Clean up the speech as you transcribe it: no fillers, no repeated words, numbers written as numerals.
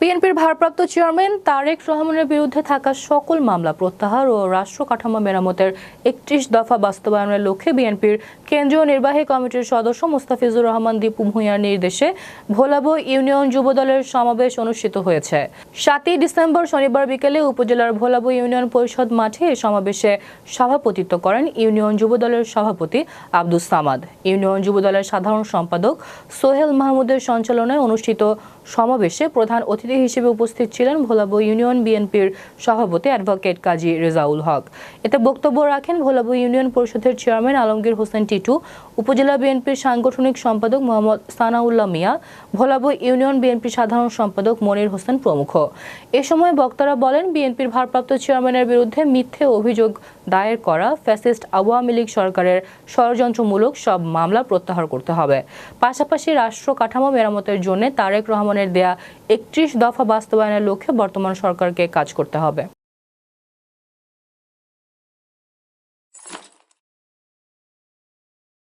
বিএনপির ভারপ্রাপ্ত চেয়ারম্যান তারেক রহমানের বিরুদ্ধে থাকা সকল মামলা প্রত্যাহার ও রাষ্ট্র কাঠামো মেরামতের ৩১ দফা বাস্তবায়নের লক্ষ্যে বিএনপির কেন্দ্রীয় নির্বাহী কমিটির সদস্য মোস্তাফিজুর রহমান দীপু ভূঁইয়ার নির্দেশে ভোলাবো ইউনিয়ন যুবদলের সমাবেশ অনুষ্ঠিত হয়েছে। ৭ই ডিসেম্বর শনিবার বিকেলে উপজেলার ভোলাবো ইউনিয়ন পরিষদ মাঠে এই সমাবেশে সভাপতিত্ব করেন ইউনিয়ন যুবদলের সভাপতি আব্দুস সামাদ। ইউনিয়ন যুবদলের সাধারণ সম্পাদক সোহেল মাহমুদের সঞ্চালনায় অনুষ্ঠিত সমাবেশে প্রধান অতিথি হিসেবে উপস্থিত ছিলেন ভোলাবো ইউনিয়ন বিএনপির সভাপতি অ্যাডভোকেট কাজী রেজাউল হক। এতে বক্তব্য রাখেন ভোলাবো ইউনিয়ন পরিষদের চেয়ারম্যান আলমগীর হোসেন টিটু, উপজেলা বিএনপির সাংগঠনিক সম্পাদক মোহাম্মদ সানাউল্লাহ মিয়া, ভোলাবো ইউনিয়ন বিএনপির সাধারণ সম্পাদক মনির হোসেন প্রমুখ। এ সময় বক্তারা বলেন, বিএনপির ভারপ্রাপ্ত চেয়ারম্যানের বিরুদ্ধে মিথ্যে অভিযোগ দায়ের করা ফ্যাসিস্ট আওয়ামী লীগ সরকারের ষড়যন্ত্রমূলক সব মামলা প্রত্যাহার করতে হবে। পাশাপাশি রাষ্ট্র কাঠামো মেরামতের জন্য তারেক রহমানের দেয়া ৩১ দফা বাস্তবায়নের লক্ষ্যে বর্তমান সরকারকে কাজ করতে হবে।